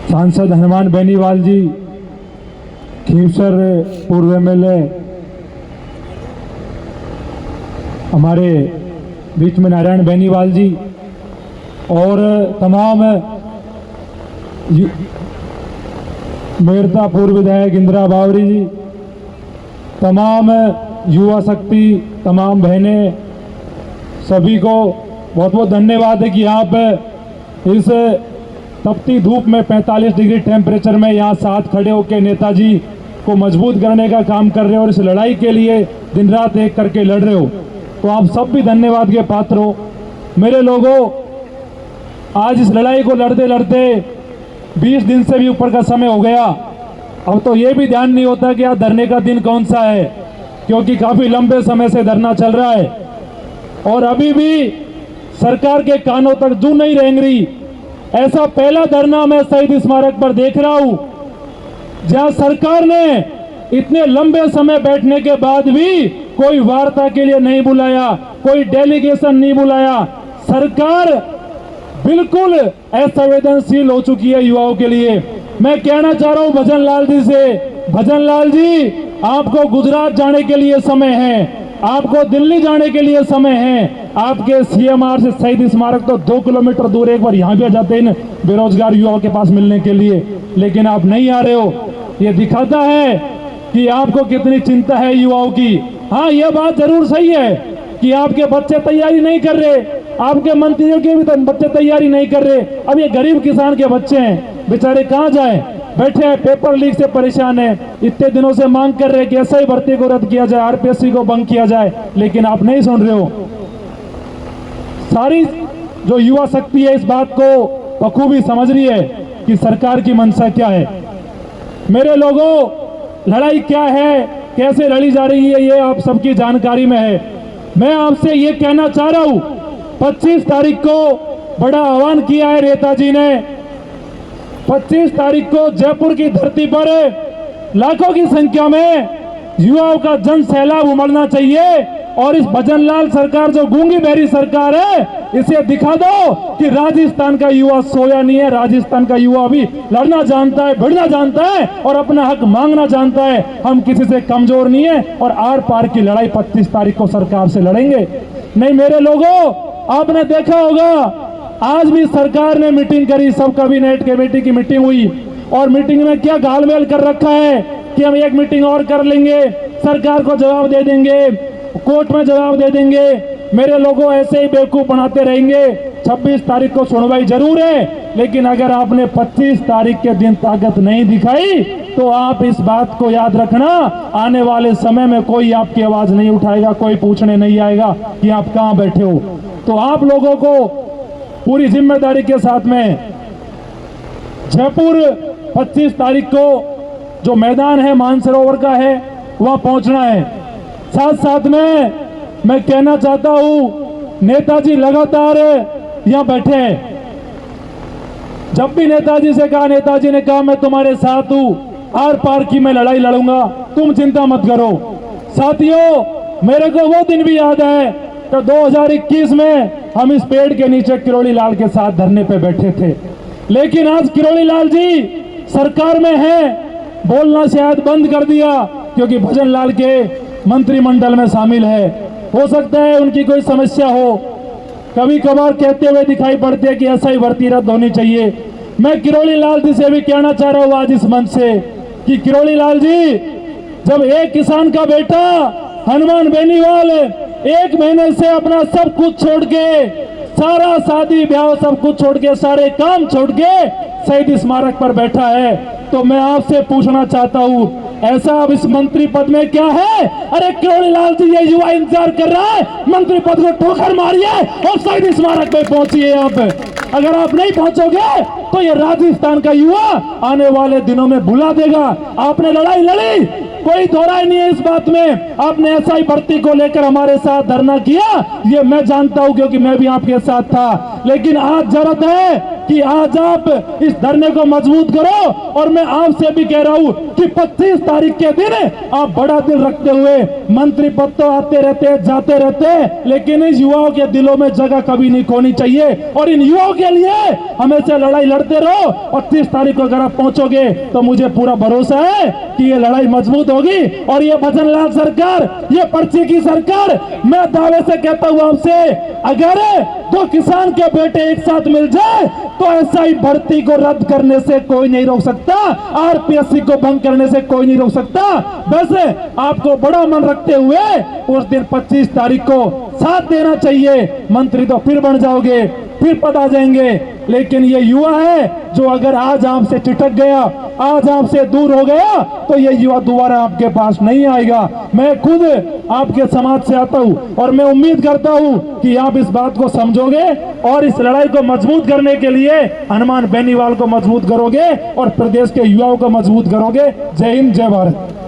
सांसद हनुमान बेनीवाल जी, खींवसर पूर्व एमएलए, हमारे बीच में नारायण बेनीवाल जी और तमाम मेरता पूर्व विधायक इंदिरा बावरी जी, तमाम युवा शक्ति, तमाम बहनें, सभी को बहुत बहुत धन्यवाद है कि आप इस तपती धूप में 45 डिग्री टेम्परेचर में यहाँ साथ खड़े होकर नेताजी को मजबूत करने का काम कर रहे हो और इस लड़ाई के लिए दिन रात एक करके लड़ रहे हो। तो आप सब भी धन्यवाद के पात्र हो। मेरे लोगों, आज इस लड़ाई को लड़ते लड़ते 20 दिन से भी ऊपर का समय हो गया। अब तो ये भी ध्यान नहीं होता कि आज धरने का दिन कौन सा है, क्योंकि काफी लंबे समय से धरना चल रहा है और अभी भी सरकार के कानों तक जू नहीं रेंग रही। ऐसा पहला धरना मैं शहीद स्मारक पर देख रहा हूं जहां सरकार ने इतने लंबे समय बैठने के बाद भी कोई वार्ता के लिए नहीं बुलाया, कोई डेलीगेशन नहीं बुलाया। सरकार बिल्कुल असंवेदनशील हो चुकी है युवाओं के लिए। मैं कहना चाह रहा हूं भजन लाल जी से, भजन लाल जी, आपको गुजरात जाने के लिए समय है, आपको दिल्ली जाने के लिए समय है। आपके सीएमआर से शहीद स्मारक तो 2 किलोमीटर दूर, एक बार यहाँ भी आ जाते हैं बेरोजगार युवाओं के पास मिलने के लिए, लेकिन आप नहीं आ रहे हो। ये दिखाता है कि आपको कितनी चिंता है युवाओं की। हाँ, ये बात जरूर सही है कि आपके बच्चे तैयारी नहीं कर रहे, आपके मंत्रियों के भी बच्चे तैयारी नहीं कर रहे। अब ये गरीब किसान के बच्चे हैं, बेचारे कहाँ जाए, बैठे हैं, पेपर लीक से परेशान है, इतने दिनों से मांग कर रहे हैं कि एसआई भर्ती को रद्द किया जाए, आरपीएससी को बंद किया जाए, लेकिन आप नहीं सुन रहे हो। सारी जो युवा शक्ति है इस बात को बखूबी समझ रही है कि सरकार की मंशा क्या है। मेरे लोगों, लड़ाई क्या है, कैसे लड़ी जा रही है, ये आप सबकी जानकारी में है। मैं आपसे ये कहना चाह रहा हूं, 25 तारीख को बड़ा आह्वान किया है नेताजी ने। 25 तारीख को जयपुर की धरती पर लाखों की संख्या में युवाओं का जन सैलाब उमड़ना चाहिए और इस भजन लाल सरकार जो गूंगी बहरी सरकार है, इसे दिखा दो कि राजस्थान का युवा सोया नहीं है। राजस्थान का युवा भी लड़ना जानता है, भिड़ना जानता है और अपना हक मांगना जानता है। हम किसी से कमजोर नहीं है और आर पार की लड़ाई 25 तारीख को सरकार से लड़ेंगे। नहीं मेरे लोगों, आपने देखा होगा आज भी सरकार ने मीटिंग करी, सब कैबिनेट कमेटी की मीटिंग हुई और मीटिंग में क्या घालमेल कर रखा है कि हम एक मीटिंग और कर लेंगे, सरकार को जवाब दे देंगे, कोर्ट में जवाब दे देंगे। मेरे लोगों, ऐसे ही बेवकूफ बनाते रहेंगे। 26 तारीख को सुनवाई जरूर है, लेकिन अगर आपने 25 तारीख के दिन ताकत नहीं दिखाई तो आप इस बात को याद रखना, आने वाले समय में कोई आपकी आवाज नहीं उठाएगा, कोई पूछने नहीं आएगा कि आप कहां बैठे हो। तो आप लोगों को पूरी जिम्मेदारी के साथ में जयपुर 25 तारीख को जो मैदान है मानसरोवर का है वहां पहुंचना है। साथ साथ में मैं कहना चाहता हूं, नेताजी लगातार यहां बैठे हैं। जब भी नेताजी से कहा, नेताजी ने कहा मैं तुम्हारे साथ हूं, आर पार की मैं लड़ाई लड़ूंगा, तुम चिंता मत करो। साथियों, मेरे को वो दिन भी याद है तो 2021 में हम इस पेड़ के नीचे किरोड़ी लाल के साथ धरने पे बैठे थे, लेकिन आज किरोड़ी लाल जी सरकार में हैं, बोलना शायद बंद कर दिया क्योंकि भजन लाल के मंत्रिमंडल में शामिल है। हो सकता है उनकी कोई समस्या हो, कभी कभार कहते हुए दिखाई पड़ते हैं कि ऐसा ही भर्ती रद्द होनी चाहिए। मैं किरोड़ी लाल जी से भी कहना चाह रहा हूं आज इस मंच से कि किरोड़ी लाल जी, जब एक किसान का बेटा हनुमान बेनीवाल 1 महीने से अपना सब कुछ छोड़ के, सारा शादी ब्याह सब कुछ छोड़ के, सारे काम छोड़ के शहीद स्मारक पर बैठा है, तो मैं आपसे पूछना चाहता हूं, ऐसा अब इस मंत्री पद में क्या है? अरे किरोड़ी लाल जी, ये युवा इंतजार कर रहा है, मंत्री पद को ठोकर मारिए और शहीद स्मारक पे पहुंचिए। आप अगर आप नहीं पहुंचोगे तो ये राजस्थान का युवा आने वाले दिनों में भुला देगा। आपने लड़ाई लड़ी, कोई दोहराई नहीं है इस बात में। आपने एसआई भर्ती को लेकर हमारे साथ धरना किया, ये मैं जानता हूं क्योंकि मैं भी आपके साथ था, लेकिन आज जरूरत है कि आज आप इस धरने को मजबूत करो। और मैं आपसे भी कह रहा हूं कि 25 तारीख के दिन आप बड़ा दिल रखते हुए मंत्री पद तो आते रहते जाते रहते, लेकिन इस युवाओं के दिलों में जगह कभी नहीं खोनी चाहिए। और इन युवाओं के लिए हमेशा लड़ाई लड़ते रहो। 25 तारीख को अगर आप पहुंचोगे तो मुझे पूरा भरोसा है कि ये लड़ाई मजबूत होगी। और ये भजनलाल सरकार, ये पर्ची की सरकार, मैं दावे से कहता हूं आपसे, अगर दो किसान के बेटे एक साथ मिल जाए तो ऐसा ही भर्ती को रद्द करने से कोई नहीं रोक सकता, आरपीएससी को भंग करने से कोई नहीं रोक सकता। बस आपको बड़ा मन रखते हुए उस दिन 25 तारीख को साथ देना चाहिए। मंत्री तो फिर बन जाओगे, फिर पद आ जाएंगे, लेकिन ये युवा है जो अगर आज आपसे चिटक गया, आज आपसे दूर हो गया, तो ये युवा दोबारा आपके पास नहीं आएगा। मैं खुद आपके समाज से आता हूं और मैं उम्मीद करता हूं कि आप इस बात को समझोगे और इस लड़ाई को मजबूत करने के लिए हनुमान बेनीवाल को मजबूत करोगे और प्रदेश के युवाओं को मजबूत करोगे। जय हिंद, जय भारत।